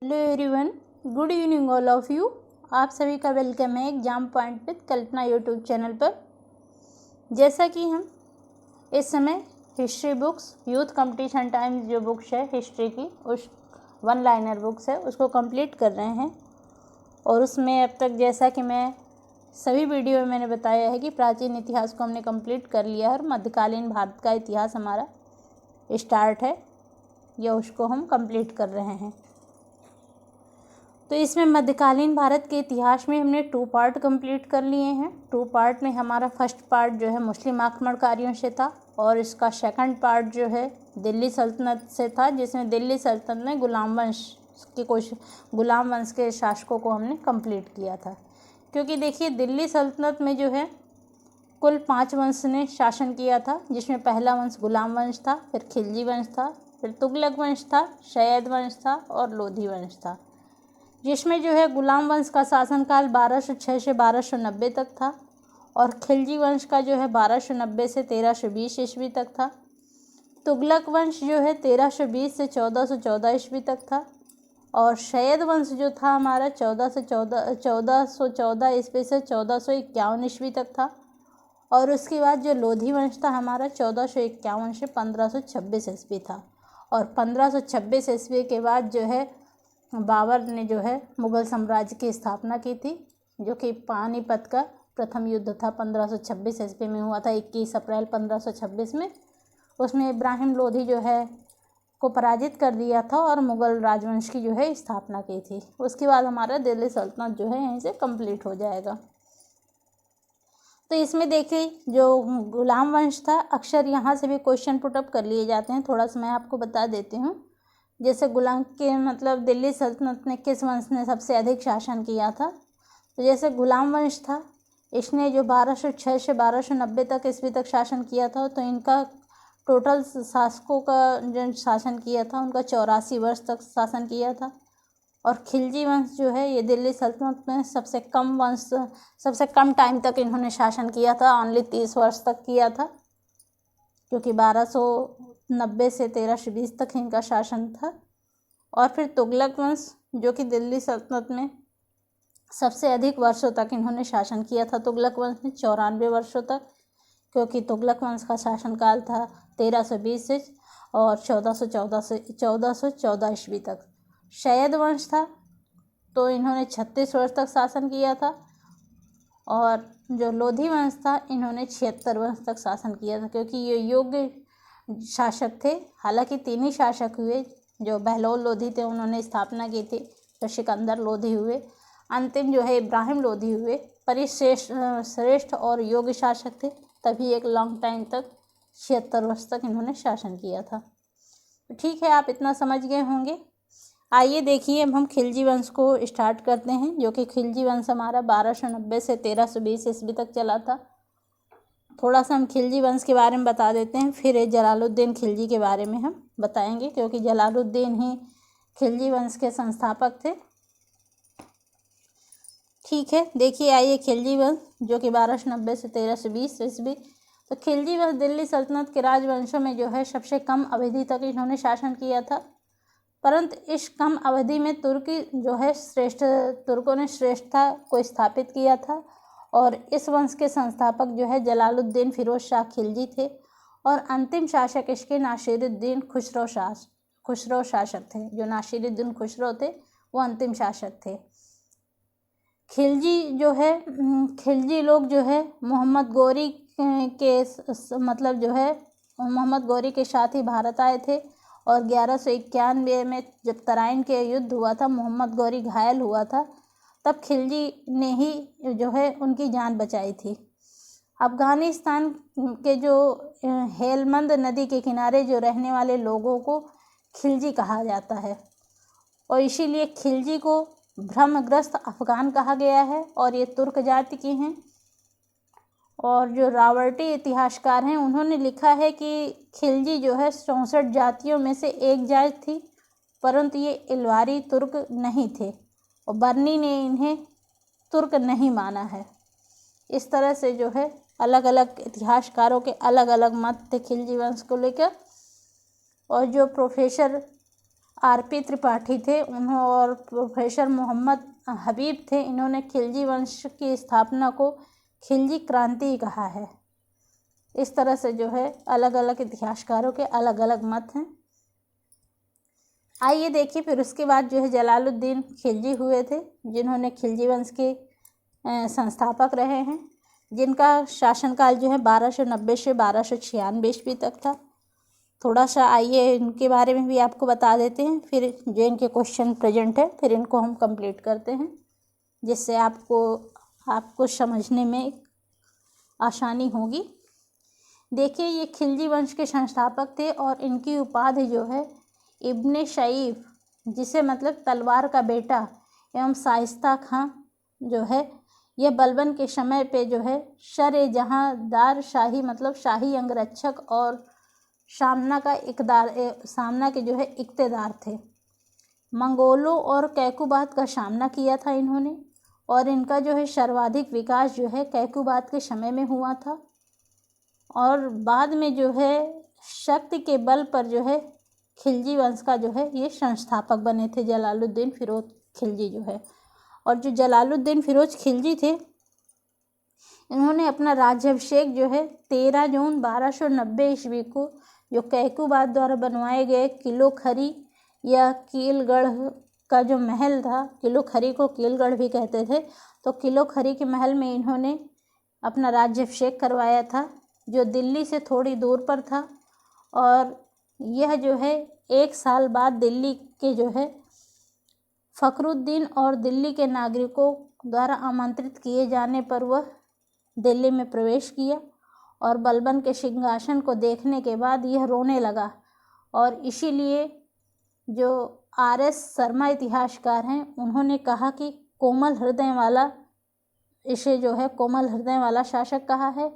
Hello everyone, good evening all of you. आप सभी का वेलकम है exam point with Kalpana YouTube channel पर। जैसा कि हम इस समय history books youth competition times जो बुक्स है हिस्ट्री की, उस वन लाइनर बुक्स है उसको कंप्लीट कर रहे हैं। और उसमें अब तक जैसा कि मैं सभी वीडियो में मैंने बताया है कि प्राचीन इतिहास को हमने कंप्लीट कर लिया है और मध्यकालीन भारत का इतिहास हमारा स्टार्ट है या उसको हम कंप्लीट कर रहे हैं। तो इसमें मध्यकालीन भारत के इतिहास में हमने 2 पार्ट कंप्लीट कर लिए हैं। 2 पार्ट में हमारा फर्स्ट पार्ट जो है मुस्लिम आक्रमणकारियों से था और इसका सेकंड पार्ट जो है दिल्ली सल्तनत से था, जिसमें दिल्ली सल्तनत में गुलाम वंश के शासकों को हमने कंप्लीट किया था। क्योंकि देखिए दिल्ली सल्तनत में जो है कुल 5 वंश ने शासन किया था, जिसमें पहला वंश गुलाम वंश था, फिर खिलजी वंश था, फिर तुगलक वंश था, सैयद वंश था और लोधी वंश था। जिसमें जो है गुलाम वंश का शासनकाल 1206 से 1290 तक था और खिलजी वंश का जो है 1290 से 1320 ईस्वी तक था। तुगलक वंश जो है 1320 से 1414 ईस्वी तक था और सैयद वंश जो था हमारा 1414 ईस्वी से 1451 ईस्वी तक था। और उसके बाद जो लोधी वंश था हमारा 1451 से 1526 ईस्वी था। और 1526 ईस्वी के बाद जो है बाबर ने जो है मुग़ल साम्राज्य की स्थापना की थी, जो कि पानीपत का प्रथम युद्ध था 1526 ईस्वी में हुआ था, 21 अप्रैल 1526 में। उसमें इब्राहिम लोधी जो है को पराजित कर दिया था और मुग़ल राजवंश की जो है स्थापना की थी। उसके बाद हमारा दिल्ली सल्तनत जो है यहीं से कंप्लीट हो जाएगा। तो इसमें देखिए जो गुलाम वंश था, अक्सर यहाँ से भी क्वेश्चन पुटअप कर लिए जाते हैं। थोड़ा सा मैं आपको बता देती हूँ। जैसे गुलाम के मतलब दिल्ली सल्तनत में किस वंश ने सबसे अधिक शासन किया था, तो जैसे गुलाम वंश था, इसने जो 1206 से 1290 तक ईस्वी तक शासन किया था, तो इनका टोटल शासकों का जो शासन किया था उनका 84 वर्ष तक शासन किया था। और खिलजी वंश जो है ये दिल्ली सल्तनत में सबसे कम टाइम तक इन्होंने शासन किया था, ओनली 30 वर्ष तक किया था, क्योंकि 1290 से 1320 तक इनका शासन था। और फिर तुगलक वंश जो कि दिल्ली सल्तनत में सबसे अधिक वर्षों तक इन्होंने शासन किया था। तुगलक वंश ने 94 वर्षों तक, क्योंकि तुगलक वंश का शासनकाल था 1320 से और 1414 ईस्वी तक। सैयद वंश था तो इन्होंने 36 वर्ष तक शासन किया था। और जो लोधी वंश था इन्होंने 76 वर्ष तक शासन किया था, क्योंकि ये योग्य शासक थे। हालांकि 3 ही शासक हुए, जो बहलोल लोधी थे उन्होंने स्थापना की थी, तो सिकंदर लोधी हुए, अंतिम जो है इब्राहिम लोधी हुए, पर ये श्रेष्ठ और योग्य शासक थे, तभी एक लॉन्ग टाइम तक 76 वर्ष तक इन्होंने शासन किया था। ठीक है, आप इतना समझ गए होंगे। आइए देखिए अब हम खिलजी वंश को स्टार्ट करते हैं, जो कि खिलजी वंश हमारा 1290 से 1320 ईस्वी तक चला था। थोड़ा सा हम खिलजी वंश के बारे में बता देते हैं, फिर जलालुद्दीन खिलजी के बारे में हम बताएंगे, क्योंकि जलालुद्दीन ही खिलजी वंश के संस्थापक थे। ठीक है, देखिए आइए खिलजी वंश जो कि 1290 से 1320 ईस्वी। तो खिलजी वंश दिल्ली सल्तनत के राजवंशों में जो है सबसे कम अवधि तक इन्होंने शासन किया था, परंतु इस कम अवधि में तुर्कों ने श्रेष्ठता को स्थापित किया था। और इस वंश के संस्थापक जो है जलालुद्दीन फिरोज शाह खिलजी थे और अंतिम शासक इसके नासिरुद्दीन खुसरो शासक थे। जो नासिरुद्दीन खुसरो थे वो अंतिम शासक थे। खिलजी लोग जो है मोहम्मद गौरी के साथ ही भारत आए थे। और 1191 में जब तराइन के युद्ध हुआ था, मोहम्मद गौरी घायल हुआ था, तब खिलजी ने ही जो है उनकी जान बचाई थी। अफ़गानिस्तान के जो हेलमंद नदी के किनारे जो रहने वाले लोगों को खिलजी कहा जाता है, और इसीलिए खिलजी को भ्रमग्रस्त अफ़गान कहा गया है। और ये तुर्क जाति के हैं। और जो रावर्टी इतिहासकार हैं उन्होंने लिखा है कि खिलजी जो है 64 जातियों में से एक जाति थी, परंतु ये इलवारी तुर्क नहीं थे और बर्नी ने इन्हें तुर्क नहीं माना है। इस तरह से जो है अलग अलग इतिहासकारों के अलग अलग मत थे खिलजी वंश को लेकर। और जो प्रोफेसर आर.पी. त्रिपाठी थे और प्रोफेसर मोहम्मद हबीब थे। इन्होंने खिलजी वंश की स्थापना को खिलजी क्रांति कहा है। इस तरह से जो है अलग अलग इतिहासकारों के अलग अलग मत हैं। आइए देखिए, फिर उसके बाद जो है जलालुद्दीन खिलजी हुए थे, जिन्होंने खिलजी वंश के संस्थापक रहे हैं, जिनका शासनकाल जो है 1290 से 1296 ईस्वी तक था। थोड़ा सा आइए इनके बारे में भी आपको बता देते हैं, फिर जो इनके क्वेश्चन प्रेजेंट है फिर इनको हम कंप्लीट करते हैं, जिससे आपको समझने में आसानी होगी। देखिए, ये खिलजी वंश के संस्थापक थे और इनकी उपाधि जो है इब्ने शईफ, जिसे मतलब तलवार का बेटा, एवं शाइस्ता खां जो है, यह बलबन के समय पे जो है शर-ए-जहां-दार शाही मतलब शाही अंगरक्षक और सामना के जो है इक़्तेदार थे। मंगोलों और कैकुबात का सामना किया था इन्होंने, और इनका जो है सर्वाधिक विकास जो है कैकुबात के समय में हुआ था, और बाद में जो है शक्ति के बल पर जो है खिलजी वंश का जो है ये संस्थापक बने थे जलालुद्दीन फिरोज खिलजी जो है। और जो जलालुद्दीन फिरोज खिलजी थे, इन्होंने अपना राज्याभिषेक जो है 13 जून 1290 ईस्वी को जो कैकुबात द्वारा बनवाए गए किलो खरी या कीलगढ़ का जो महल था, किलो खरी को कीलगढ़ भी कहते थे, तो किलो खरी के महल में इन्होंने अपना राज्याभिषेक करवाया था, जो दिल्ली से थोड़ी दूर पर था। और यह जो है 1 साल बाद दिल्ली के जो है फ़खरुद्दीन और दिल्ली के नागरिकों द्वारा आमंत्रित किए जाने पर वह दिल्ली में प्रवेश किया, और बलबन के सिंहासन को देखने के बाद यह रोने लगा। और इसीलिए जो R.S. शर्मा इतिहासकार हैं, उन्होंने कहा कि कोमल हृदय वाला, इसे जो है कोमल हृदय वाला शासक कहा है।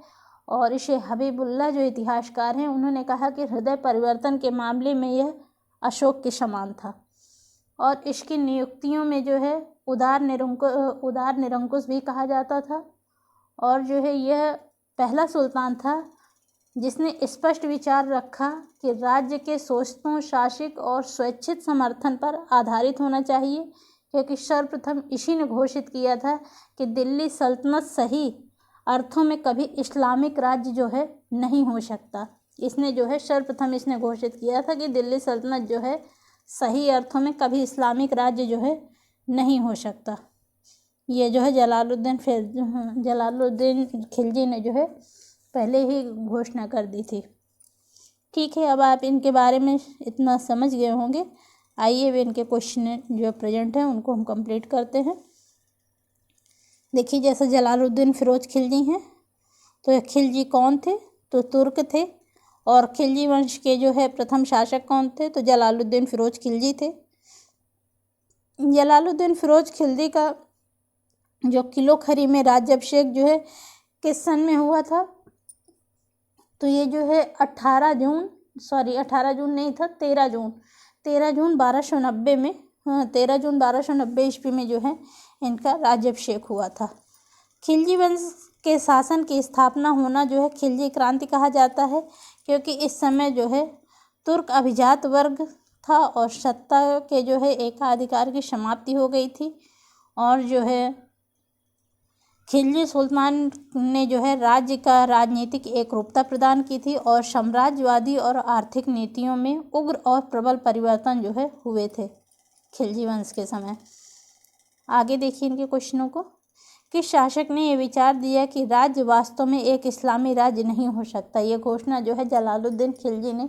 और इसे हबीबुल्लाह जो इतिहासकार हैं, उन्होंने कहा कि हृदय परिवर्तन के मामले में यह अशोक के समान था। और इसकी नियुक्तियों में जो है उदार निरंकुश भी कहा जाता था। और जो है यह पहला सुल्तान था जिसने स्पष्ट विचार रखा कि राज्य के सोचतों, शासक और स्वैच्छिक समर्थन पर आधारित होना चाहिए, क्योंकि सर्वप्रथम इसी ने घोषित किया था कि दिल्ली सल्तनत सही अर्थों में कभी इस्लामिक राज्य जो है नहीं हो सकता। इसने जो है सर्वप्रथम इसने घोषित किया था कि दिल्ली सल्तनत जो है सही अर्थों में कभी इस्लामिक राज्य जो है नहीं हो सकता। ये जो है जलालुद्दीन खिलजी ने जो है पहले ही घोषणा कर दी थी। ठीक है, अब आप इनके बारे में इतना समझ गए होंगे। आइए वे इनके क्वेश्चन जो प्रेजेंट हैं उनको हम कंप्लीट करते हैं। देखिए, जैसे जलालुद्दीन फिरोज खिलजी हैं, तो ये खिलजी कौन थे? तो तुर्क थे। और खिलजी वंश के जो है प्रथम शासक कौन थे? तो जलालुद्दीन फिरोज खिलजी थे। जलालुद्दीन फिरोज खिलजी का जो किलो खरी में राज्याभिषेक जो है किस सन में हुआ था? तो ये जो है 13 जून 1290 में 13 जून 1290 ईस्वी में जो है इनका राज्याभिषेक हुआ था। खिलजी वंश के शासन की स्थापना होना जो है खिलजी क्रांति कहा जाता है, क्योंकि इस समय जो है तुर्क अभिजात वर्ग था और सत्ता के जो है एकाधिकार की समाप्ति हो गई थी। और जो है खिलजी सुल्तान ने जो है राज्य का राजनीतिक एकरूपता प्रदान की थी, और साम्राज्यवादी और आर्थिक नीतियों में उग्र और प्रबल परिवर्तन जो है हुए थे खिलजी वंश के समय। आगे देखिए इनके क्वेश्चनों को। किस शासक ने यह विचार दिया कि राज्य वास्तव में एक इस्लामी राज्य नहीं हो सकता? ये घोषणा जो है जलालुद्दीन खिलजी ने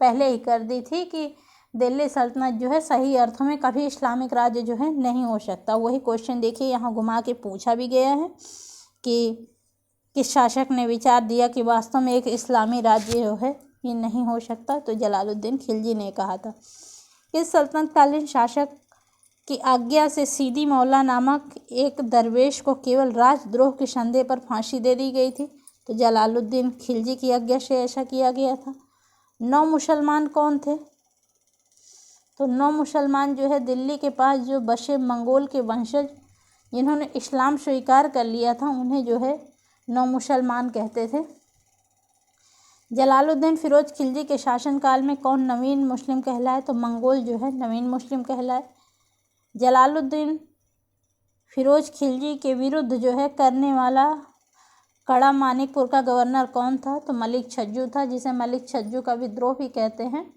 पहले ही कर दी थी कि दिल्ली सल्तनत जो है सही अर्थों में कभी इस्लामिक राज्य जो है नहीं हो सकता। वही क्वेश्चन देखिए यहाँ घुमा के पूछा भी गया है कि किस शासक ने विचार दिया कि वास्तव में एक इस्लामी राज्य जो है ये नहीं हो सकता? तो जलालुद्दीन खिलजी ने कहा था। इस सल्तनतकालीन शासक की आज्ञा से सीदी मौला नामक एक दरवेश को केवल राजद्रोह के संदेह पर फांसी दे दी गई थी। तो जलालुद्दीन खिलजी की आज्ञा से ऐसा किया गया था। 9 मुसलमान कौन थे? तो 9 मुसलमान जो है दिल्ली के पास जो बसे मंगोल के वंशज जिन्होंने इस्लाम स्वीकार कर लिया था, उन्हें जो है 9 मुसलमान कहते थे। जलालुद्दीन फिरोज खिलजी के शासनकाल में कौन नवीन मुस्लिम कहलाए? तो मंगोल जो है नवीन मुस्लिम कहलाए। जलालुद्दीन फिरोज खिलजी के विरुद्ध जो है करने वाला कड़ा मानिकपुर का गवर्नर कौन था? तो मलिक छज्जू था, जिसे मलिक छज्जू का विद्रोह भी कहते हैं।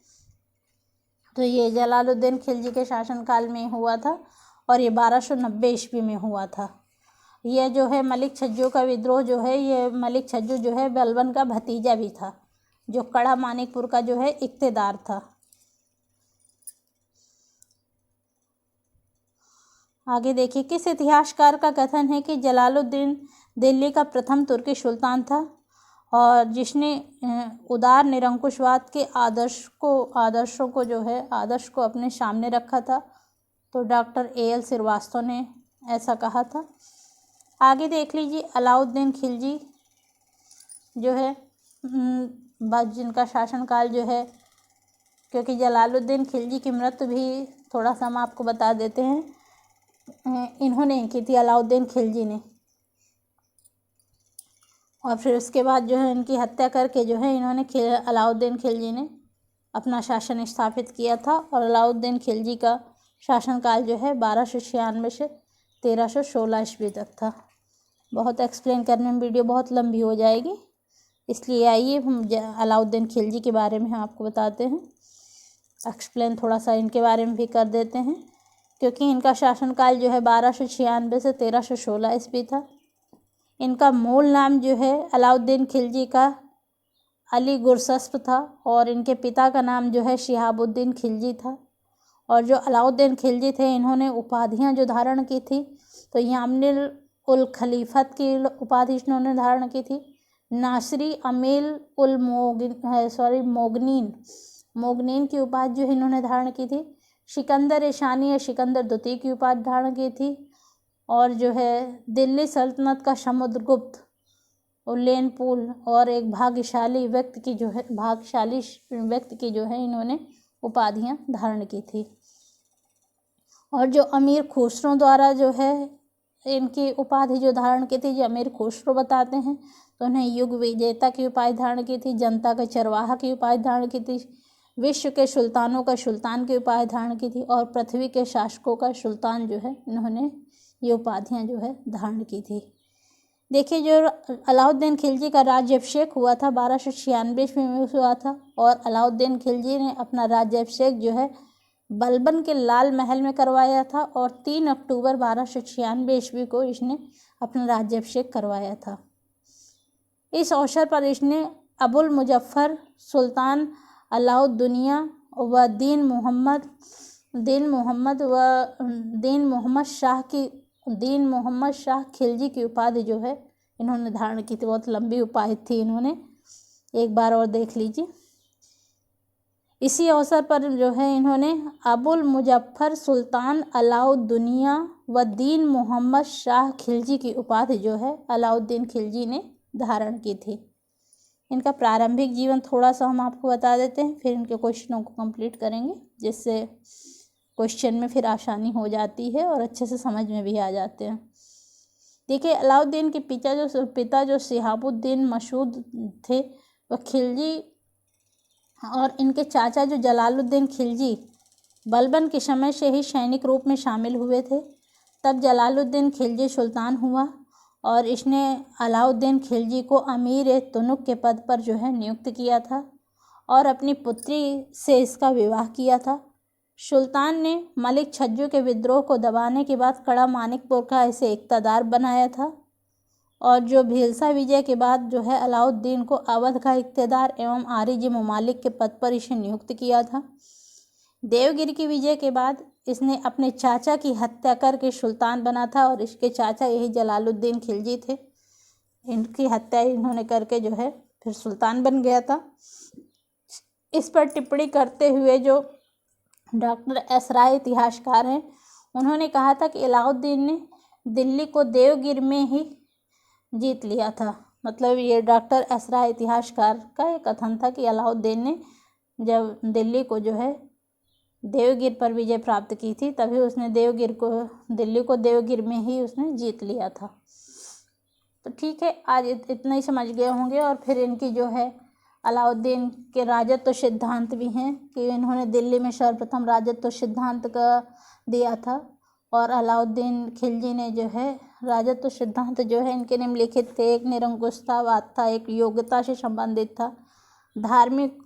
तो ये जलालुद्दीन खिलजी के शासनकाल में हुआ था और ये 1290 ईस्वी में हुआ था। यह जो है मलिक छज्जू का विद्रोह जो है, ये मलिक छज्जू जो है बलबन का भतीजा भी था, जो कड़ा मानिकपुर का जो है इख्तियार था। आगे देखिए, किस इतिहासकार का कथन है कि जलालुद्दीन दिल्ली का प्रथम तुर्की सुल्तान था और जिसने उदार निरंकुशवाद के आदर्श को अपने सामने रखा था? तो डॉक्टर A.L. श्रीवास्तव ने ऐसा कहा था। आगे देख लीजिए, अलाउद्दीन खिलजी जो है जिनका शासनकाल जो है, क्योंकि जलालुद्दीन खिलजी की मृत्यु भी थोड़ा सा हम आपको बता देते हैं, इन्होंने की थी अलाउद्दीन खिलजी ने, और फिर उसके बाद जो है इनकी हत्या करके जो है इन्होंने अलाउद्दीन खिलजी ने अपना शासन स्थापित किया था। और अलाउद्दीन खिलजी का शासनकाल जो है 1296 से 1316 ईस्वी तक था। बहुत एक्सप्लेन करने में वीडियो बहुत लंबी हो जाएगी, इसलिए आइए हम अलाउद्दीन खिलजी के बारे में हम आपको बताते हैं, एक्सप्लेन थोड़ा सा इनके बारे में भी कर देते हैं, क्योंकि इनका शासनकाल जो है 1296 से 1316 ईस्वी था। इनका मूल नाम जो है अलाउद्दीन खिलजी का अली गुरसस्प था और इनके पिता का नाम जो है शिहाबुद्दीन खिलजी था। और जो अलाउद्दीन खिलजी थे, इन्होंने उपाधियां जो धारण की थी, तो यामिन उल खलीफत की उपाधि इन्होंने धारण की थी, नासरी अमील उल मोगनीन की उपाधि जो इन्होंने धारण की थी, सिकंदर ईशानी या सिकंदर द्वितीय की उपाधि धारण की थी, और जो है दिल्ली सल्तनत का समुद्रगुप्त उल्लेनपुल और एक भाग्यशाली व्यक्ति की जो है इन्होंने उपाधियां धारण की थी। और जो अमीर खुसरो द्वारा जो है इनकी उपाधि जो धारण की थी, जो अमीर खुसरो बताते हैं, तो उन्हें युग विजेता की उपाधि धारण की थी, जनता के चरवाहा की उपाधि धारण की थी, विश्व के सुल्तानों का सुल्तान की उपाधि धारण की थी, और पृथ्वी के शासकों का सुल्तान जो है इन्होंने ये उपाधियां जो है धारण की थी। देखिए, जो अलाउद्दीन खिलजी का राज्याभिषेक हुआ था 1296 में हुआ था, और अलाउद्दीन खिलजी ने अपना राज्याभिषेक जो है बलबन के लाल महल में करवाया था, और 3 अक्टूबर 1296 ईस्वी को इसने अपना राज्याभिषेक करवाया था। इस अवसर पर इसने अबुल मुजफ्फर सुल्तान अलाउद्दीनिया व दीन मोहम्मद शाह खिलजी की उपाधि जो है इन्होंने धारण की थी। बहुत लंबी उपाधि थी, इन्होंने एक बार और देख लीजिए। इसी अवसर पर जो है इन्होंने अबुल मुजफ्फर सुल्तान अलाउद्दीनिया व दीन मोहम्मद शाह खिलजी की उपाधि जो है अलाउद्दीन खिलजी ने धारण की थी। इनका प्रारंभिक जीवन थोड़ा सा हम आपको बता देते हैं, फिर इनके क्वेश्चनों को कंप्लीट करेंगे, जिससे क्वेश्चन में फिर आसानी हो जाती है और अच्छे से समझ में भी आ जाते हैं। देखिए, अलाउद्दीन के पिता जो शिहाबुद्दीन मसूद थे वह खिलजी, और इनके चाचा जो जलालुद्दीन खिलजी बलबन के समय से ही सैनिक रूप में शामिल हुए थे। तब जलालुद्दीन खिलजी सुल्तान हुआ और इसने अलाउद्दीन खिलजी को अमीर तुनुक के पद पर जो है नियुक्त किया था और अपनी पुत्री से इसका विवाह किया था। सुल्तान ने मलिक छज्जू के विद्रोह को दबाने के बाद कड़ा मानिकपुर का इसे इख्तियार बनाया था, और जो भीलसा विजय के बाद जो है अलाउद्दीन को अवध का इख्तियार एवं आरिजी ममालिक के पद पर इसे नियुक्त किया था। देवगिरी की विजय के बाद इसने अपने चाचा की हत्या करके सुल्तान बना था, और इसके चाचा यही जलालुद्दीन खिलजी थे। इनकी हत्या इन्होंने करके जो है फिर सुल्तान बन गया था। इस पर टिप्पणी करते हुए जो डॉक्टर एस राय इतिहासकार हैं, उन्होंने कहा था कि अलाउद्दीन ने दिल्ली को देवगिर में ही जीत लिया था। मतलब ये डॉक्टर एस राय इतिहासकार का एक कथन था कि अलाउद्दीन ने जब दिल्ली को जो है देवगिर पर विजय प्राप्त की थी, तभी उसने दिल्ली को देवगिर में ही उसने जीत लिया था। तो ठीक है, आज इतना ही समझ गए होंगे। और फिर इनकी जो है अलाउद्दीन के राजत्व सिद्धांत भी हैं कि इन्होंने दिल्ली में सर्वप्रथम राजत्व सिद्धांत का दिया था। और अलाउद्दीन खिलजी ने जो है राजत्व सिद्धांत जो है इनके निम्नलिखित थे। एक निरंकुशतावाद था, एक योग्यता से संबंधित था, धार्मिक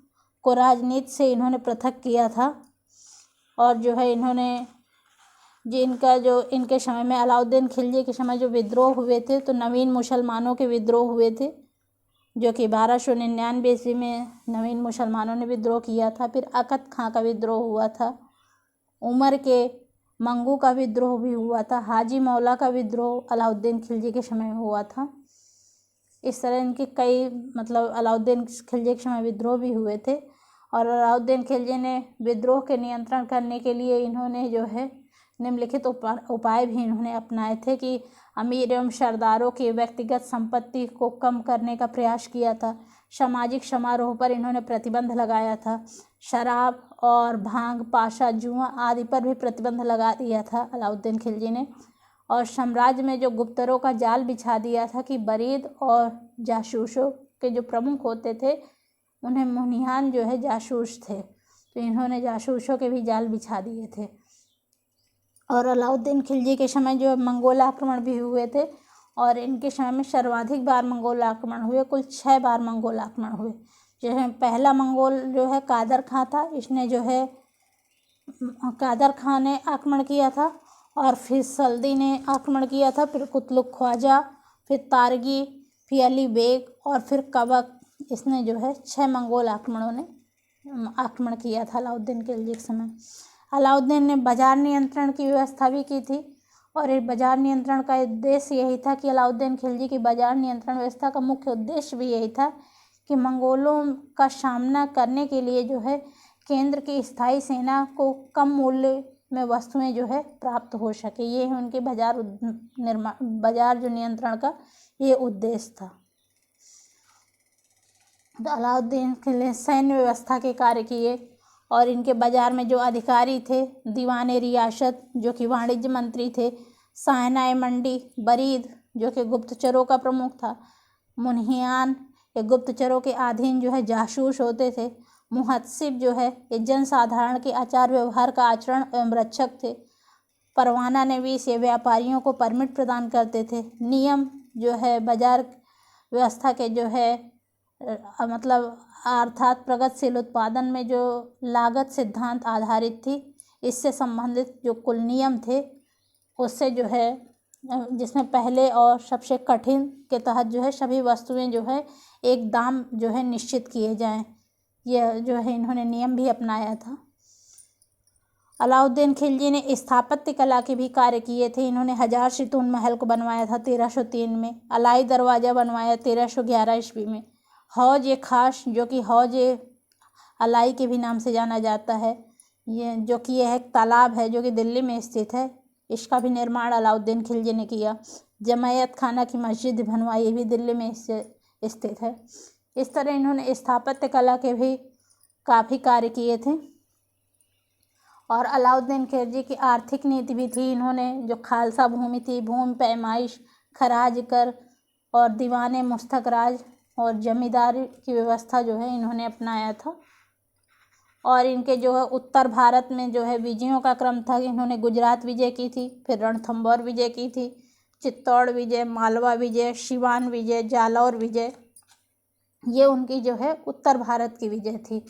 को राजनीति से इन्होंने पृथक किया था। और जो है इन्होंने जिनका जो इनके समय में अलाउद्दीन खिलजी के समय जो विद्रोह हुए थे तो नवीन मुसलमानों के विद्रोह हुए थे, जो कि 1299 ईस्वी में नवीन मुसलमानों ने विद्रोह किया था। फिर अकत खां का विद्रोह हुआ था, उमर के मंगू का विद्रोह भी हुआ था, हाजी मौला का विद्रोह अलाउद्दीन खिलजी के समय में हुआ था। इस तरह इनके कई अलाउद्दीन खिलजी के समय विद्रोह भी हुए थे। और अलाउद्दीन खिलजी ने विद्रोह के नियंत्रण करने के लिए इन्होंने जो है निम्नलिखित उपाय भी इन्होंने अपनाए थे कि अमीर एवं सरदारों की व्यक्तिगत संपत्ति को कम करने का प्रयास किया था। सामाजिक समारोह पर इन्होंने प्रतिबंध लगाया था। शराब और भांग, पाशा, जुआ आदि पर भी प्रतिबंध लगा दिया था अलाउद्दीन खिलजी ने। और साम्राज्य में जो गुप्तरों का जाल बिछा दिया था कि बरीद और जासूसों के जो प्रमुख होते थे उन्हें मुनियान जो है जासूस थे, तो इन्होंने जासूसों के भी जाल बिछा दिए थे। और अलाउद्दीन खिलजी के समय जो मंगोल आक्रमण भी हुए थे और इनके समय में सर्वाधिक बार मंगोल आक्रमण हुए, कुल 6 बार मंगोल आक्रमण हुए। जो है पहला मंगोल जो है कादर खां था, इसने जो है कादर खां ने आक्रमण किया था। और फिर सल्दी ने आक्रमण किया था, फिर कुतलुक ख्वाजा, फिर तारगी, फिर अली बेग और फिर कबक। इसने जो है 6 मंगोल आक्रमणों ने आक्रमण किया था अलाउद्दीन खिलजी के समय। अलाउद्दीन ने बाजार नियंत्रण की व्यवस्था भी की थी। और इस बाजार नियंत्रण का उद्देश्य यही था कि अलाउद्दीन खिलजी की बाजार नियंत्रण व्यवस्था का मुख्य उद्देश्य भी यही था कि मंगोलों का सामना करने के लिए जो है केंद्र की स्थायी सेना को कम मूल्य में वस्तुएं जो है प्राप्त हो सके। ये है उनके बाजार जो नियंत्रण का ये उद्देश्य था। तो अलाउद्दीन खिलजी सैन्य व्यवस्था के कार्य किए। और इनके बाजार में जो अधिकारी थे, दीवाने रियासत जो कि वाणिज्य मंत्री थे, सायनाए मंडी, बरीद जो कि गुप्तचरों का प्रमुख था, मुन्हियान ये गुप्तचरों के अधीन जो है जासूस होते थे, मुहत्सिब जो है ये जनसाधारण के आचार व्यवहार का आचरण एवं रक्षक थे, परवाना नवीस ये व्यापारियों को परमिट प्रदान करते थे, नियम जो है बाजार व्यवस्था के जो है अर्थात प्रगतिशील उत्पादन में जो लागत सिद्धांत आधारित थी, इससे संबंधित जो कुल नियम थे उससे जो है जिसमें पहले और सबसे कठिन के तहत जो है सभी वस्तुएं जो है एक दाम जो है निश्चित किए जाएं, यह जो है इन्होंने नियम भी अपनाया था। अलाउद्दीन खिलजी ने स्थापत्य कला के भी कार्य किए थे। इन्होंने 1000 सितून महल को बनवाया था 1303 में, अलाई दरवाज़ा बनवाया 1311 ईस्वी में, हौज ए खास जो कि हौज ए अलाई के भी नाम से जाना जाता है, ये जो कि यह एक तालाब है जो कि दिल्ली में स्थित है, इसका भी निर्माण अलाउद्दीन खिलजी ने किया। जमायत खाना की मस्जिद बनवाई, ये भी दिल्ली में स्थित है। इस तरह इन्होंने स्थापत्य कला के भी काफ़ी कार्य किए थे। और अलाउद्दीन खिलजी की आर्थिक नीति भी थी। इन्होंने जो खालसा भूमि थी, भूमि पैमाइश, खराज कर और दीवाने मुस्तकराज और जमींदारी की व्यवस्था जो है इन्होंने अपनाया था। और इनके जो है उत्तर भारत में जो है विजयों का क्रम था। इन्होंने गुजरात विजय की थी, फिर रणथंभौर विजय की थी, चित्तौड़ विजय, मालवा विजय, सिवान विजय, जालौर विजय, ये उनकी जो है उत्तर भारत की विजय थी।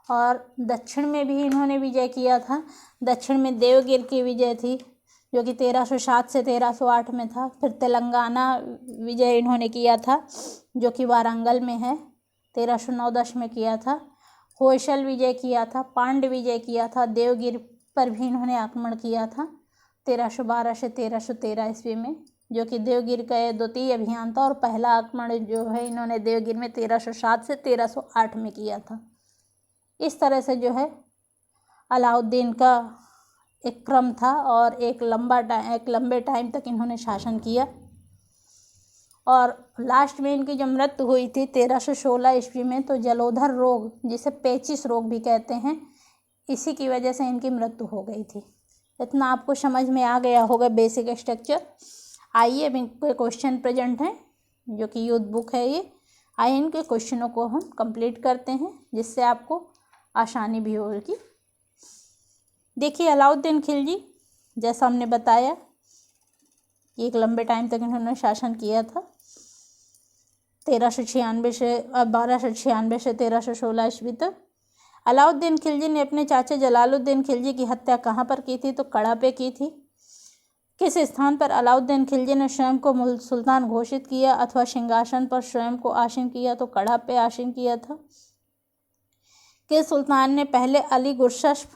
और दक्षिण में भी इन्होंने विजय किया था। दक्षिण में देवगिर की विजय थी जो कि 1307 से 1308 में था। फिर तेलंगाना विजय इन्होंने किया था जो कि वारंगल में है, 1309-10 में किया था। होयसल विजय किया था, पांड विजय किया था, देवगिर पर भी इन्होंने आक्रमण किया था 1312 से 1313 ईस्वी में, जो कि देवगिर का द्वितीय अभियान था। और पहला आक्रमण जो है इन्होंने देवगिर में 1307 से 1308 में किया था। इस तरह से जो है अलाउद्दीन का एक क्रम था और एक लंबे टाइम तक इन्होंने शासन किया। और लास्ट में इनकी जब मृत्यु हुई थी 1316 ईस्वी में, तो जलोधर रोग जिसे पेचिस रोग भी कहते हैं, इसी की वजह से इनकी मृत्यु हो गई थी। इतना आपको समझ में आ गया होगा बेसिक स्ट्रक्चर। आइए अब इनके क्वेश्चन प्रेजेंट हैं जो कि यूथ बुक है, ये आइए इनके क्वेश्चनों को हम कंप्लीट करते हैं जिससे आपको आसानी भी होगी। देखिए, अलाउद्दीन खिलजी, जैसा हमने बताया कि एक लंबे टाइम तक इन्होंने शासन किया था, 1296 से 1316 ईस्वी तक। अलाउद्दीन खिलजी ने अपने चाचा जलालुद्दीन खिलजी की हत्या कहाँ पर की थी? तो कड़ा पे की थी। किस स्थान पर अलाउद्दीन खिलजी ने स्वयं को सुल्तान घोषित किया अथवा सिंहासन पर स्वयं को आसीन किया? तो कड़ा पे आसीन किया था। किस सुल्तान ने पहले अली गुरशस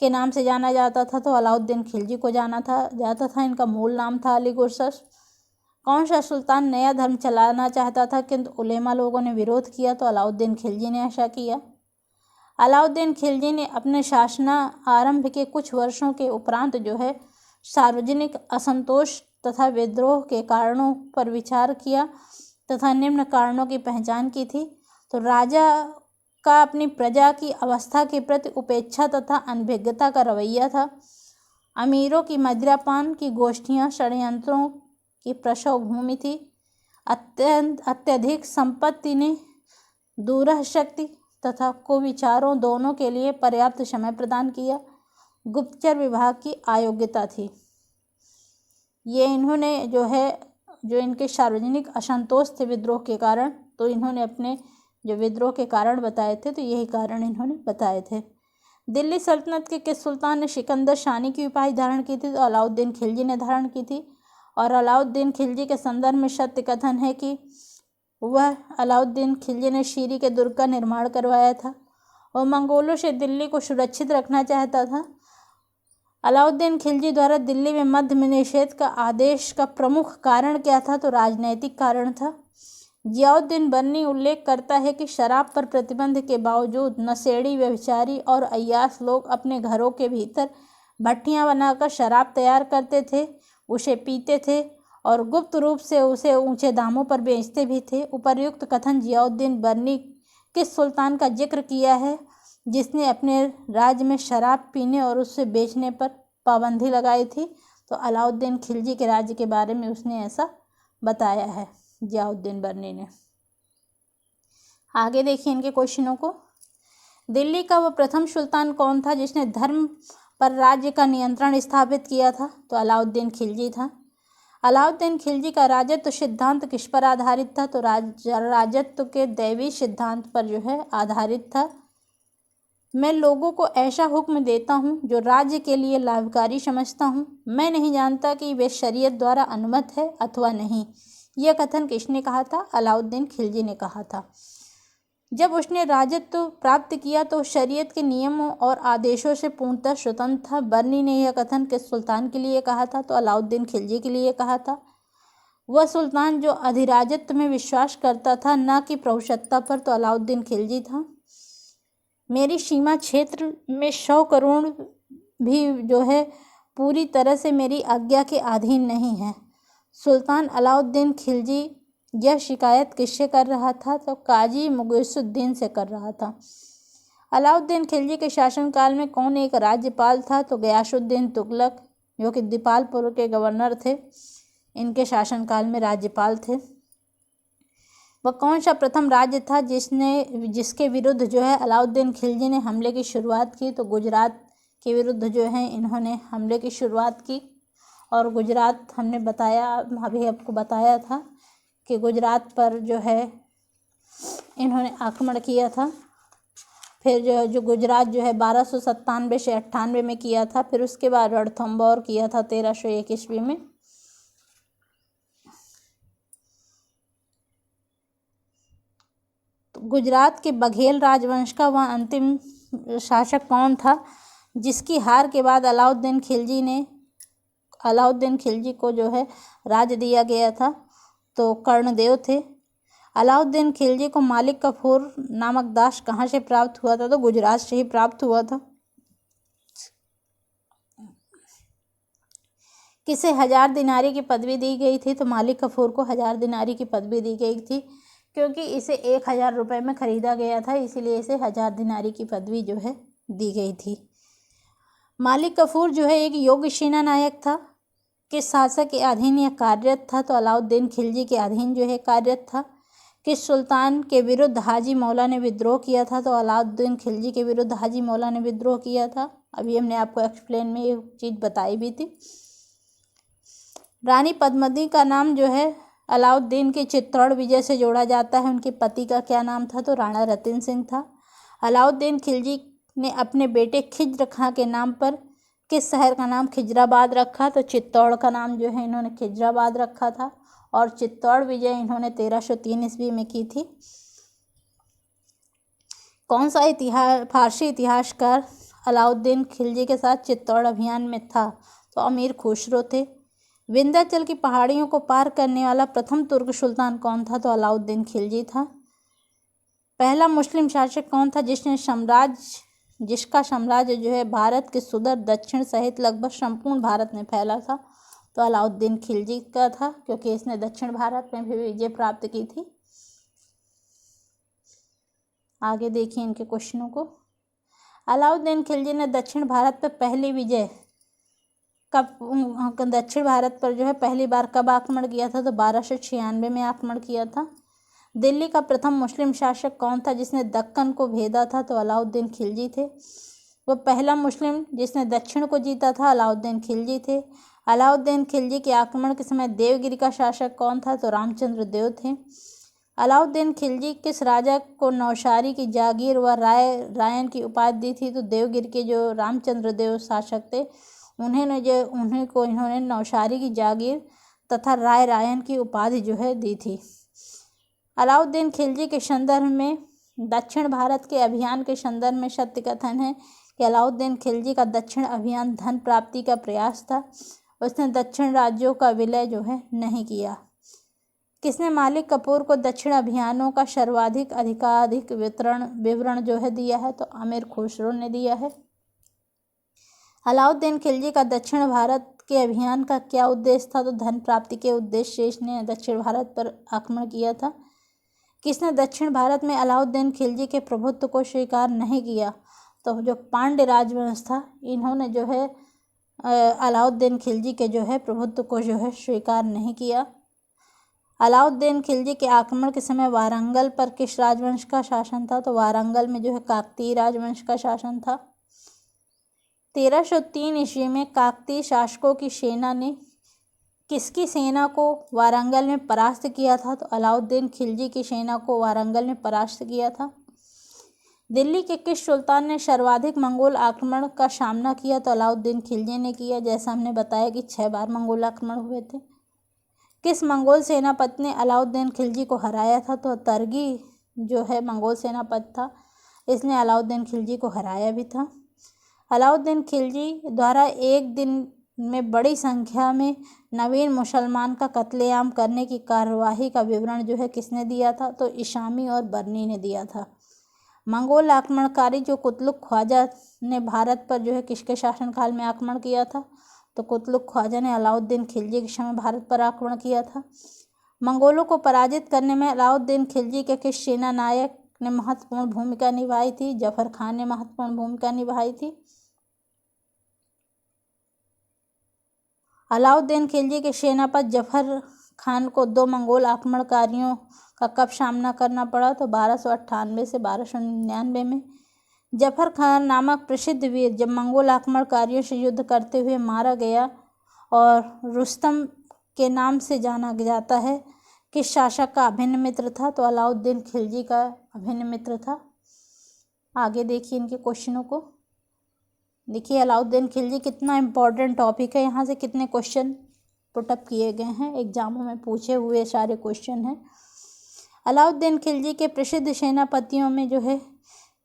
के नाम से जाना जाता था? तो अलाउद्दीन खिलजी को जाता था। इनका मूल नाम था अली गुरशस। कौन सा सुल्तान नया धर्म चलाना चाहता था किंतु उलेमा लोगों ने विरोध किया? तो अलाउद्दीन खिलजी ने ऐसा किया। अलाउद्दीन खिलजी ने अपने शासनारंभ के कुछ वर्षों के उपरांत जो है सार्वजनिक असंतोष तथा विद्रोह के कारणों पर विचार किया तथा निम्न कारणों की पहचान की थी। तो राजा का अपनी प्रजा की अवस्था के प्रति उपेक्षा तथा अनभिज्ञता का रवैया था। अमीरों की मदिरापान की गोष्ठियां षड्यंत्रों की प्रसव भूमि थी। अत्यधिक संपत्ति ने दूरह शक्ति तथा कुविचारों दोनों के लिए पर्याप्त समय प्रदान किया। गुप्तचर विभाग की अयोग्यता थी। ये इन्होंने जो इनके सार्वजनिक असंतोष थे विद्रोह के कारण, तो इन्होंने अपने जो विद्रोह के कारण बताए थे, तो यही कारण इन्होंने बताए थे। दिल्ली सल्तनत के किस सुल्तान ने सिकंदर शानी की उपाधि धारण की थी? तो अलाउद्दीन खिलजी ने धारण की थी। और अलाउद्दीन खिलजी के संदर्भ में सत्य कथन है कि वह अलाउद्दीन खिलजी ने शीरी के दुर्ग का निर्माण करवाया था और मंगोलों से दिल्ली को सुरक्षित रखना चाहता था। अलाउद्दीन खिलजी द्वारा दिल्ली में मद्य निषेध का आदेश का प्रमुख कारण क्या था? तो राजनैतिक कारण था। जियाउद्दीन बर्नी उल्लेख करता है कि शराब पर प्रतिबंध के बावजूद नशेड़ी, व्यभिचारी और अय्याश लोग अपने घरों के भीतर भट्टियां बनाकर शराब तैयार करते थे, उसे पीते थे और गुप्त रूप से उसे ऊंचे दामों पर बेचते भी थे। उपर्युक्त कथन जियाउद्दीन बर्नी किस सुल्तान का जिक्र किया है जिसने अपने राज्य में शराब पीने और उसे बेचने पर पाबंदी लगाई थी? तो अलाउद्दीन खिलजी के राज्य के बारे में उसने ऐसा बताया है जियाउद्दीन बर्नी ने। आगे देखिए इनके क्वेश्चनों को। दिल्ली का वह प्रथम सुल्तान कौन था जिसने धर्म पर राज्य का नियंत्रण स्थापित किया था? तो अलाउद्दीन खिलजी था। अलाउद्दीन खिलजी का राजत्व सिद्धांत किस पर आधारित था? तो राजत्व के दैवी सिद्धांत पर जो है आधारित था। मैं लोगों को ऐसा हुक्म देता हूँ जो राज्य के लिए लाभकारी समझता हूँ। मैं नहीं जानता कि वे शरीयत द्वारा अनुमत है अथवा नहीं। यह कथन किसने कहा था? अलाउद्दीन खिलजी ने कहा था। जब उसने राजत्व प्राप्त किया तो शरीयत के नियमों और आदेशों से पूर्णतः स्वतंत्र था। बर्नी ने यह कथन किस सुल्तान के लिए कहा था? तो अलाउद्दीन खिलजी के लिए कहा था। वह सुल्तान जो अधिराजत्व में विश्वास करता था न कि प्रभुसत्ता पर, तो अलाउद्दीन खिलजी था। मेरी सीमा क्षेत्र में 100 करोड़ भी जो है पूरी तरह से मेरी आज्ञा के अधीन नहीं है। सुल्तान अलाउद्दीन खिलजी यह शिकायत किससे कर रहा था? तो काजी मुगीसुद्दीन से कर रहा था। अलाउद्दीन खिलजी के शासनकाल में कौन एक राज्यपाल था? तो गयासुद्दीन तुगलक, जो कि दीपालपुर के गवर्नर थे, इनके शासनकाल में राज्यपाल थे। वह कौन सा प्रथम राज्य था जिसके विरुद्ध जो है अलाउद्दीन खिलजी ने हमले की शुरुआत की? तो गुजरात के विरुद्ध जो है इन्होंने हमले की शुरुआत की। और गुजरात हमने बताया, अभी आपको बताया था कि गुजरात पर जो है इन्होंने आक्रमण किया था। फिर जो गुजरात जो है 1297 से 98 में किया था। फिर उसके बाद रणथंभौर किया था 1301 ईस्वी में। तो गुजरात के बघेल राजवंश का वह अंतिम शासक कौन था जिसकी हार के बाद अलाउद्दीन खिलजी को जो है राज्य दिया गया था? तो कर्णदेव थे। अलाउद्दीन खिलजी को मालिक कफूर नामक दास कहाँ से प्राप्त हुआ था? तो गुजरात से ही प्राप्त हुआ था। किसे 1000 दिनारी की पदवी दी गई थी? तो मालिक कफूर को 1000 दिनारी की पदवी दी गई थी क्योंकि इसे 1000 रुपये में खरीदा गया था, इसीलिए इसे 1000 दिनारी की पदवी जो है दी गई थी। मालिक कफूर जो है एक योग्य सेना नायक था। किस शासक के अधीन यह कार्यरत था? तो अलाउद्दीन खिलजी के अधीन जो है कार्यरत था। किस सुल्तान के विरुद्ध हाजी मौला ने विद्रोह किया था? तो अलाउद्दीन खिलजी के विरुद्ध हाजी मौला ने विद्रोह किया था। अभी हमने आपको एक्सप्लेन में ये चीज़ बताई भी थी। रानी पद्मावती का नाम जो है अलाउद्दीन के चित्तौड़ विजय से जोड़ा जाता है। उनके पति का क्या नाम था? तो राणा रतन सिंह था। अलाउद्दीन खिलजी ने अपने बेटे खिज्र खां के नाम पर किस शहर का नाम खिजराबाद रखा? तो चित्तौड़ का नाम जो है इन्होंने खिजराबाद रखा था। और चित्तौड़ विजय इन्होंने 1303 ईस्वी में की थी। कौन सा फारसी इतिहासकार अलाउद्दीन खिलजी के साथ चित्तौड़ अभियान में था? तो अमीर खुसरो थे। विंध्याचल की पहाड़ियों को पार करने वाला प्रथम तुर्क सुल्तान कौन था? तो अलाउद्दीन खिलजी था। पहला मुस्लिम शासक कौन था जिसका साम्राज्य जो है भारत के सुदूर दक्षिण सहित लगभग संपूर्ण भारत में फैला था? तो अलाउद्दीन खिलजी का था, क्योंकि इसने दक्षिण भारत में भी विजय प्राप्त की थी। आगे देखिए इनके क्वेश्चनों को। अलाउद्दीन खिलजी ने दक्षिण भारत पर पहली विजय दक्षिण भारत पर जो है पहली बार कब आक्रमण किया था? तो 1296 में आक्रमण किया था। दिल्ली का प्रथम मुस्लिम शासक कौन था जिसने दक्कन को भेदा था? तो अलाउद्दीन खिलजी थे। वो पहला मुस्लिम जिसने दक्षिण को जीता था अलाउद्दीन खिलजी थे। अलाउद्दीन खिलजी के आक्रमण के समय देवगिरी का शासक कौन था? तो रामचंद्र देव थे। अलाउद्दीन खिलजी किस राजा को नौशारी की जागीर व रायन की उपाधि दी थी? तो देवगिरी के जो रामचंद्र देव शासक थे इन्होंने नौशारी की जागीर तथा रायन की उपाधि जो है दी थी। अलाउद्दीन खिलजी के संदर्भ में दक्षिण भारत के अभियान के संदर्भ में सत्य कथन है कि अलाउद्दीन खिलजी का दक्षिण अभियान धन प्राप्ति का प्रयास था। उसने दक्षिण राज्यों का विलय जो है नहीं किया। किसने मालिक कफूर को दक्षिण अभियानों का सर्वाधिक अधिकाधिक विवरण जो है दिया है? तो अमीर खुसरो ने दिया है। अलाउद्दीन खिलजी का दक्षिण भारत के अभियान का क्या उद्देश्य था? तो धन प्राप्ति के उद्देश्य से इसने दक्षिण भारत पर आक्रमण किया था। किसने दक्षिण भारत में अलाउद्दीन खिलजी के प्रभुत्व को स्वीकार नहीं किया? तो जो पांड्य राजवंश था इन्होंने जो है अलाउद्दीन खिलजी के जो है प्रभुत्व को जो है स्वीकार नहीं किया। अलाउद्दीन खिलजी के आक्रमण के समय वारंगल पर किस राजवंश का शासन था? तो वारंगल में जो है काकतीय राजवंश का शासन था। 1303 ईस्वी में काकतीय शासकों की सेना ने किसकी सेना को वारंगल में परास्त किया था? तो अलाउद्दीन खिलजी की सेना को वारंगल में परास्त किया था। दिल्ली के किस सुल्तान ने सर्वाधिक मंगोल आक्रमण का सामना किया? तो अलाउद्दीन खिलजी ने किया। जैसा हमने बताया कि 6 बार मंगोल आक्रमण हुए थे। किस मंगोल सेनापति ने अलाउद्दीन खिलजी को हराया था? तो तरगी जो है मंगोल सेनापति था, इसने अलाउद्दीन खिलजी को हराया भी था। अलाउद्दीन खिलजी द्वारा एक दिन में बड़ी संख्या में नवीन मुसलमान का कत्लेआम करने की कार्यवाही का विवरण जो है किसने दिया था? तो इसामी और बर्नी ने दिया था। मंगोल आक्रमणकारी जो कुतलुक ख्वाजा ने भारत पर जो है किसके शासनकाल में आक्रमण किया था? तो कुतलुक ख्वाजा ने अलाउद्दीन खिलजी के समय भारत पर आक्रमण किया था। मंगोलों को पराजित करने में अलाउद्दीन खिलजी के किस सेना नायक ने महत्वपूर्ण भूमिका निभाई थी? जफर खान ने महत्वपूर्ण भूमिका निभाई थी। अलाउद्दीन खिलजी के सेनापति जफर खान को 2 मंगोल आक्रमणकारियों का कब सामना करना पड़ा? तो 1298 से 1299 में। जफर खान नामक प्रसिद्ध वीर जब मंगोल आक्रमणकारियों से युद्ध करते हुए मारा गया और रुस्तम के नाम से जाना जाता है, किस शासक का अभिन्न मित्र था? तो अलाउद्दीन खिलजी का अभिन्न मित्र था। आगे देखिए इनके क्वेश्चनों को। देखिए अलाउद्दीन खिलजी कितना इम्पोर्टेंट टॉपिक है, यहाँ से कितने क्वेश्चन पुटअप किए गए हैं, एग्जामों में पूछे हुए सारे क्वेश्चन हैं। अलाउद्दीन खिलजी के प्रसिद्ध सेनापतियों में जो है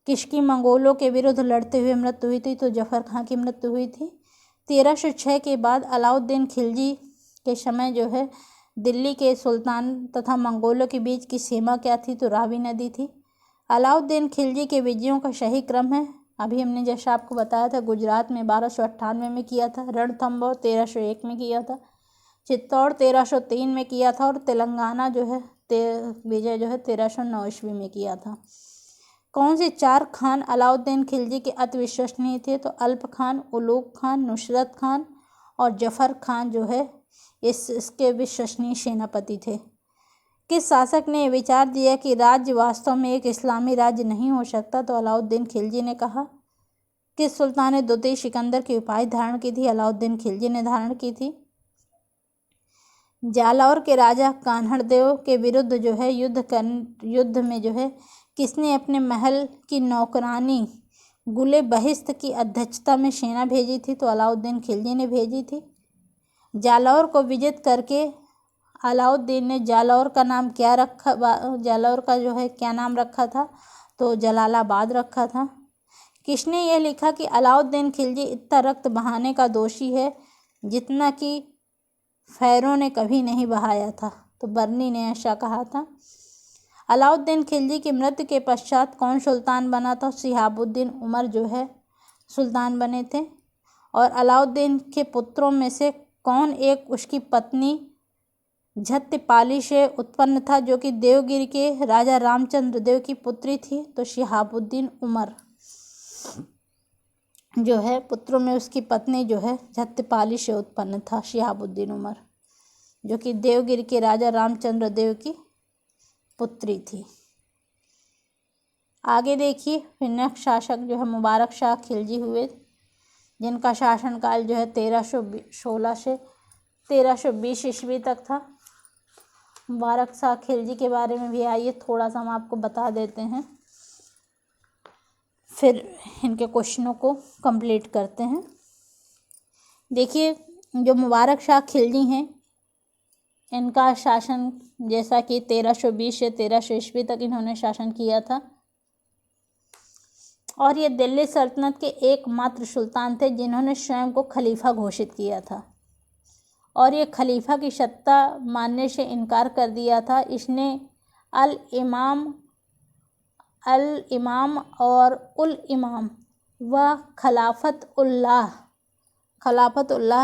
किसकी मंगोलों के विरुद्ध लड़ते हुए मृत्यु हुई थी? तो जफर खां की मृत्यु हुई थी। 1306 के बाद अलाउद्दीन खिलजी के समय जो है दिल्ली के सुल्तान तथा मंगोलों के बीच की सीमा क्या थी? तो रावी नदी थी। अलाउद्दीन खिलजी के विजयों का सही क्रम है, अभी हमने जैसा आपको बताया था, गुजरात में 1298 में किया था, रणथंबोर 1301 में किया था, चित्तौड़ 1303 में किया था और तेलंगाना जो है विजय जो है 1309 ईस्वी में किया था। कौन से 4 खान अलाउद्दीन खिलजी के अति विश्वसनीय थे? तो अल्प खान, उलूग खान, नुसरत खान और जफर खान जो है इसके विश्वसनीय सेनापति थे। किस शासक ने विचार दिया कि राज्य वास्तव में एक इस्लामी राज्य नहीं हो सकता? तो अलाउद्दीन खिलजी ने कहा। किस सुल्तान ने द्वितीय सिकंदर की उपाधि धारण की थी? अलाउद्दीन खिलजी ने धारण की थी। जालौर के राजा कान्हड़देव के विरुद्ध जो है युद्ध में जो है किसने अपने महल की नौकरानी गुले बहिस्त की अध्यक्षता में सेना भेजी थी? तो अलाउद्दीन खिलजी ने भेजी थी। जालौर को विजित करके अलाउद्दीन ने जालौर का नाम क्या रखा? जालौर का जो है क्या नाम रखा था? तो जलालाबाद रखा था। किसने यह लिखा कि अलाउद्दीन खिलजी इतना रक्त बहाने का दोषी है जितना कि फ़ैरों ने कभी नहीं बहाया था? तो बर्नी ने ऐसा कहा था। अलाउद्दीन खिलजी की मृत्यु के पश्चात कौन सुल्तान बना था? शिहाबुद्दीन उमर जो है सुल्तान बने थे। और अलाउद्दीन के पुत्रों में से कौन एक उसकी पत्नी झत्यपाली से उत्पन्न था, जो कि देवगिरी के राजा रामचंद्र देव की पुत्री थी? तो शिहाबुद्दीन उमर जो है पुत्रों में उसकी पत्नी जो है झत्यपाली से उत्पन्न था, शिहाबुद्दीन उमर, जो कि देवगिरी के राजा रामचंद्र देव की पुत्री थी। आगे देखिए, फिर नेक्स्ट शासक जो है मुबारक शाह खिलजी हुए, जिनका शासनकाल जो है 1316 से 1320 ईस्वी तक था। मुबारक शाह खिलजी के बारे में भी आइए थोड़ा सा हम आपको बता देते हैं, फिर इनके क्वेश्चनों को कंप्लीट करते हैं। देखिए, जो मुबारक शाह खिलजी हैं, इनका शासन जैसा कि 1320 से 1300 ईस्वी तक इन्होंने शासन किया था, और ये दिल्ली सल्तनत के एकमात्र सुल्तान थे जिन्होंने स्वयं को खलीफा घोषित किया था, और ये खलीफा की सत्ता मानने से इनकार कर दिया था। इसने अल इमाम और उल इमाम व खलाफतुल्लाह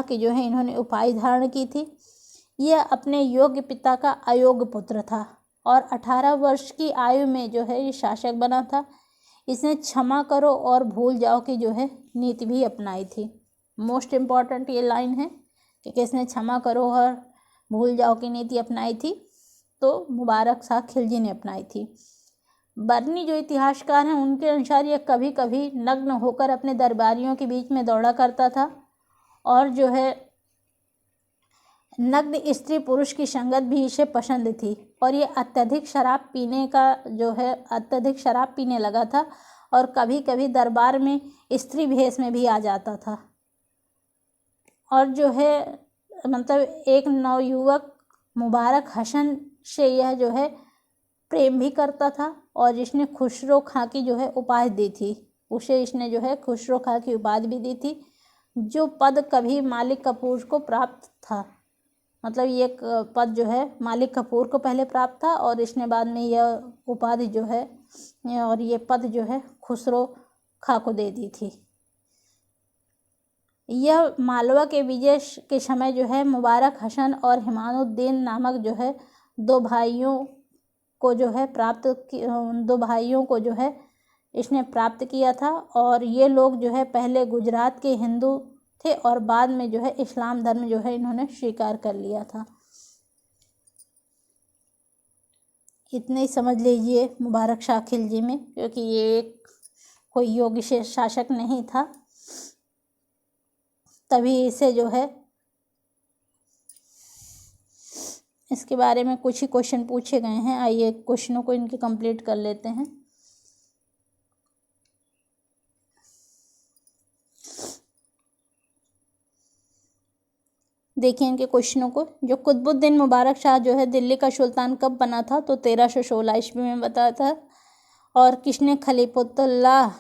की जो है इन्होंने उपाधि धारण की थी। यह अपने योग्य पिता का अयोग्य पुत्र था और 18 वर्ष की आयु में जो है ये शासक बना था। इसने क्षमा करो और भूल जाओ की जो है नीति भी अपनाई थी। मोस्ट इम्पॉर्टेंट ये लाइन है कि किसने क्षमा करो और भूल जाओ की नीति अपनाई थी? तो मुबारक शाह खिलजी ने अपनाई थी। बर्नी जो इतिहासकार हैं, उनके अनुसार यह कभी कभी नग्न होकर अपने दरबारियों के बीच में दौड़ा करता था, और जो है नग्न स्त्री पुरुष की संगत भी इसे पसंद थी, और ये अत्यधिक शराब पीने लगा था, और कभी कभी दरबार में स्त्री भेष में भी आ जाता था। और जो है मतलब एक नवयुवक मुबारक हसन से यह जो है प्रेम भी करता था, और जिसने खुसरो खां की जो है उपाधि दी थी, उसे इसने जो है खुसरो खां की उपाधि भी दी थी, जो पद कभी मालिक कपूर को प्राप्त था। मतलब ये पद जो है मालिक कपूर को पहले प्राप्त था, और इसने बाद में यह उपाधि जो है और ये पद जो है खुसरो खां को दे दी थी। यह मालवा के विजय के समय जो है मुबारक हसन और हिमानुद्दीन नामक जो है दो भाइयों को जो है इसने प्राप्त किया था, और ये लोग जो है पहले गुजरात के हिंदू थे और बाद में जो है इस्लाम धर्म जो है इन्होंने स्वीकार कर लिया था। इतने ही समझ लीजिए मुबारक शाह खिलजी में, क्योंकि ये कोई योग्य शासक नहीं था, तभी इसे जो है इसके बारे में कुछ ही क्वेश्चन पूछे गए हैं। आइए क्वेश्चनों को इनके कंप्लीट कर लेते हैं। देखिए इनके क्वेश्चनों को। जो कुतुबुद्दीन मुबारक शाह जो है दिल्ली का सुल्तान कब बना था? तो 1316 ईस्वी में बताया था। और किसने खलीफातुल्लाह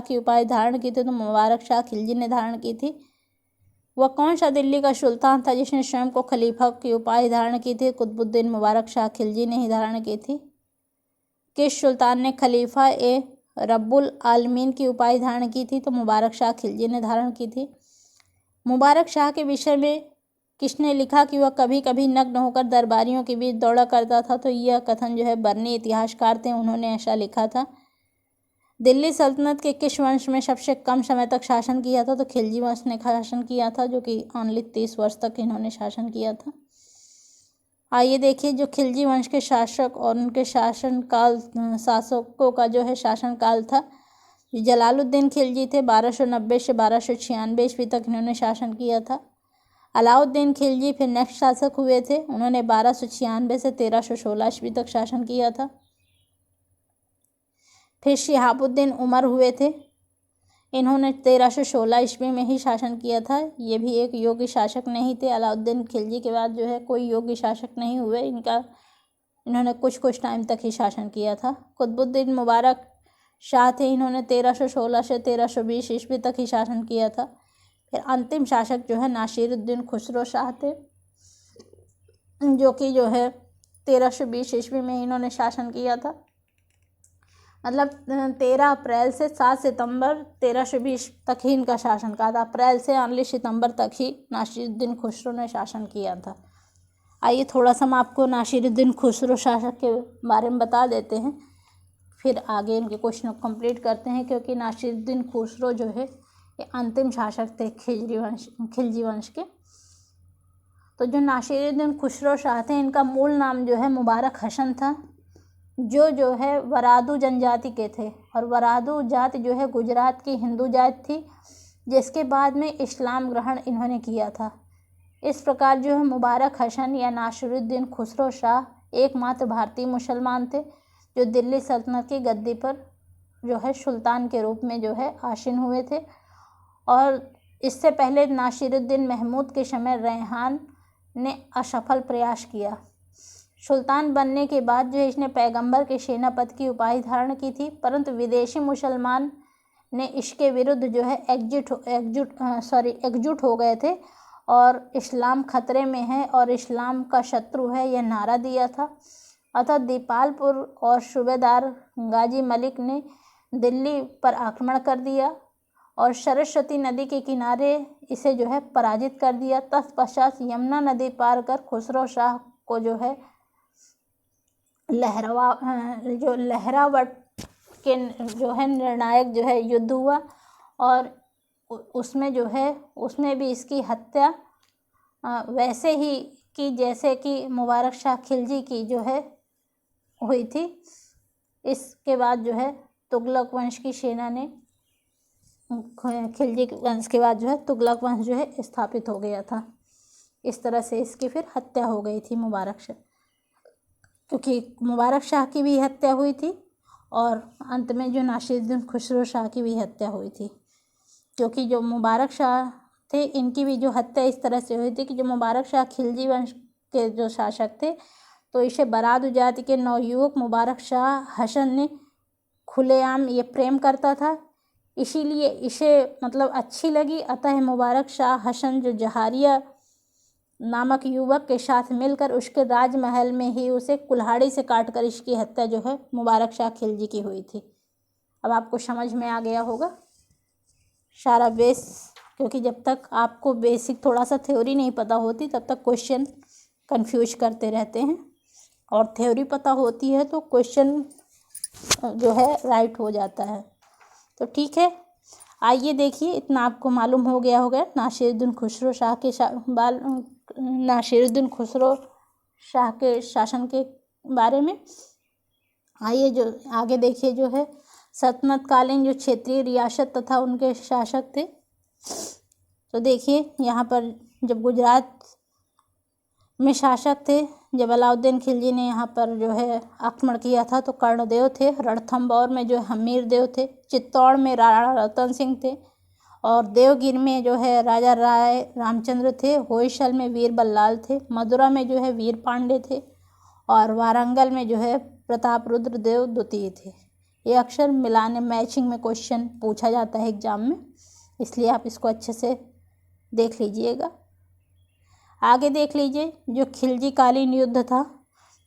की उपाधि धारण की थी? तो मुबारक शाह खिलजी ने धारण की थी। वह कौन सा दिल्ली का सुल्तान था जिसने स्वयं को खलीफा की उपाधि धारण की थी? कुतुबुद्दीन मुबारक शाह खिलजी ने ही धारण की थी। किस सुल्तान ने खलीफा ए रब्बुल आलमीन की उपाधि धारण की थी? तो मुबारक शाह खिलजी ने धारण की थी। मुबारक शाह के विषय में किसने लिखा कि वह कभी कभी नग्न होकर दरबारियों के बीच दौड़ा करता था? तो यह कथन जो है बर्नी इतिहासकार थे, उन्होंने ऐसा लिखा था। दिल्ली सल्तनत के किस वंश में सबसे कम समय तक शासन किया था? तो खिलजी वंश ने शासन किया था, जो कि ओनली 30 वर्ष तक इन्होंने शासन किया था। आइए देखिए जो खिलजी वंश के शासक और उनके शासकों का जो है शासनकाल था। जलालुद्दीन खिलजी थे, 1290 से 1296 ईस्वी तक इन्होंने शासन किया था। अलाउद्दीन खिलजी फिर नेक्स्ट शासक हुए थे, उन्होंने 1296 से 1316 ईस्वी तक शासन किया था। फिर शिहाबुद्दीन उमर हुए थे, इन्होंने 1316 ईस्वी में ही शासन किया था। ये भी एक योग्य शासक नहीं थे। अलाउद्दीन खिलजी के बाद जो है कोई योग्य शासक नहीं हुए, इन्होंने कुछ टाइम तक ही शासन किया था। कुतुबुद्दीन मुबारक शाह थे, इन्होंने 1316 से 1320 ईस्वी तक ही शासन किया था। फिर अंतिम शासक जो है नासिरुद्दीन खुसरो शाह थे, जो कि जो है 1320 ईस्वी में इन्होंने शासन किया था। मतलब 13 अप्रैल से 7 सितंबर 1320 तक ही इनका शासनकाल था। अप्रैल से 19 सितंबर तक ही नासिरुद्दीन खुसरो ने शासन किया था। आइए थोड़ा सा हम आपको नासिरुद्दीन खुसरो शासक के बारे में बता देते हैं, फिर आगे इनके क्वेश्चन कंप्लीट करते हैं, क्योंकि नासिरुद्दीन खुसरो जो है ये अंतिम शासक थे खिलजी वंश के। तो जो नासिरुद्दीन खुसरो शाह थे, इनका मूल नाम जो है मुबारक हसन था, जो है वरादू जनजाति के थे। और वरादू जाति जो है गुजरात की हिंदू जाति थी, जिसके बाद में इस्लाम ग्रहण इन्होंने किया था। इस प्रकार जो है मुबारक हसन या नासिरुद्दीन खुसरो शाह एकमात्र भारतीय मुसलमान थे जो दिल्ली सल्तनत की गद्दी पर जो है सुल्तान के रूप में जो है आसीन हुए थे। और इससे पहले नासिरुद्दीन महमूद के समय रेहान ने असफल प्रयास किया। सुल्तान बनने के बाद जो है इसने पैगंबर के सेनापति की उपाधि धारण की थी, परंतु विदेशी मुसलमान ने इसके विरुद्ध जो है एकजुट हो गए थे और इस्लाम खतरे में है और इस्लाम का शत्रु है, यह नारा दिया था। अतः दीपालपुर और सूबेदार गाजी मलिक ने दिल्ली पर आक्रमण कर दिया और सरस्वती नदी के किनारे इसे जो है पराजित कर दिया। तत्पश्चात यमुना नदी पार कर खुसरो शाह को जो है लहरावट के जो है निर्णायक जो है युद्ध हुआ और उसमें भी इसकी हत्या वैसे ही की जैसे कि मुबारक शाह खिलजी की जो है हुई थी। इसके बाद जो है तुगलक वंश की सेना ने खिलजी वंश के बाद जो है तुगलक वंश जो है स्थापित हो गया था। इस तरह से इसकी फिर हत्या हो गई थी मुबारक शाह, क्योंकि मुबारक शाह की भी हत्या हुई थी और अंत में जो नासिरुद्दीन खुसरो शाह की भी हत्या हुई थी। क्योंकि जो मुबारक शाह थे इनकी भी जो हत्या इस तरह से हुई थी कि जो मुबारक शाह खिलजी वंश के जो शासक थे, तो इसे बरादू जाति के नवयुवक मुबारक शाह हसन ने खुलेआम ये प्रेम करता था, इसीलिए इसे मतलब अच्छी लगी। अतः मुबारक शाह हसन जो जहारिया नामक युवक के साथ मिलकर उसके राजमहल में ही उसे कुल्हाड़ी से काटकर इसकी हत्या जो है मुबारक शाह खिलजी की हुई थी। अब आपको समझ में आ गया होगा सारा बेस, क्योंकि जब तक आपको बेसिक थोड़ा सा थ्योरी नहीं पता होती तब तक क्वेश्चन कंफ्यूज करते रहते हैं, और थ्योरी पता होती है तो क्वेश्चन जो है राइट हो जाता है। तो ठीक है, आइए देखिए इतना आपको मालूम हो गया होगा नासिरुद्दीन खुसरो शाह के शासन के बारे में। आइए जो आगे देखिए जो है सल्तनतकालीन जो क्षेत्रीय रियासत तथा उनके शासक थे। तो देखिए यहाँ पर जब गुजरात में शासक थे, जब अलाउद्दीन खिलजी ने यहाँ पर जो है आक्रमण किया था तो कर्णदेव थे, रणथंभौर में जो हमीर देव थे, चित्तौड़ में राणा रतन सिंह थे और देवगिरी में जो है राजा राय रामचंद्र थे, होयसल में वीर बल्लाल थे, मदुरा में जो है वीर पांडे थे और वारंगल में जो है प्रताप रुद्र देव द्वितीय थे। ये अक्सर मिलाने मैचिंग में क्वेश्चन पूछा जाता है एग्जाम में, इसलिए आप इसको अच्छे से देख लीजिएगा। आगे देख लीजिए जो खिलजी कालीन युद्ध था,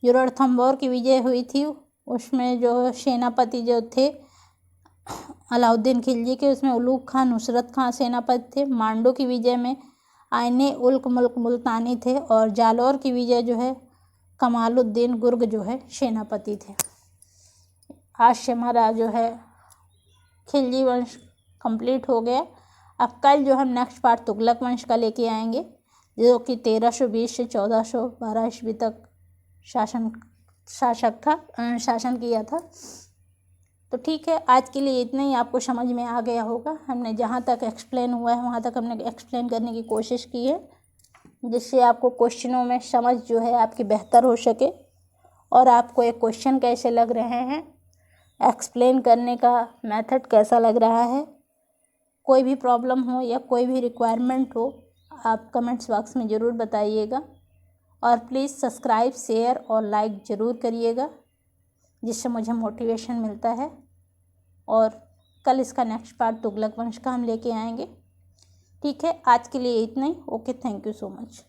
जो रणथंभौर की विजय हुई थी, उसमें जो सेनापति जो थे अलाउद्दीन खिलजी के, उसमें उलूग खां नुसरत खां सेनापति थे। मांडू की विजय में आइने उल्क मुल्क मुल्तानी थे और जालौर की विजय जो है कमालुद्दीन गुर्ग जो है सेनापति थे। आज से हमारा जो है खिलजी वंश कंप्लीट हो गया। अब कल जो हम नेक्स्ट पार्ट तुगलक वंश का लेके आएंगे, जो कि 1320 से 1412 ईस्वी तक शासन किया था। तो ठीक है, आज के लिए इतना ही। आपको समझ में आ गया होगा। हमने जहाँ तक एक्सप्लेन हुआ है वहाँ तक हमने एक्सप्लेन करने की कोशिश की है, जिससे आपको क्वेश्चनों में समझ जो है आपकी बेहतर हो सके, और आपको एक क्वेश्चन कैसे लग रहे हैं, एक्सप्लेन करने का मेथड कैसा लग रहा है। कोई भी प्रॉब्लम हो या कोई भी रिक्वायरमेंट हो, आप कमेंट्स बॉक्स में ज़रूर बताइएगा। और प्लीज़ सब्सक्राइब, शेयर और लाइक ज़रूर करिएगा, जिससे मुझे मोटिवेशन मिलता है। और कल इसका नेक्स्ट पार्ट तुगलक वंश का हम लेके आएंगे। ठीक है, आज के लिए इतना ही। Okay, thank you so much.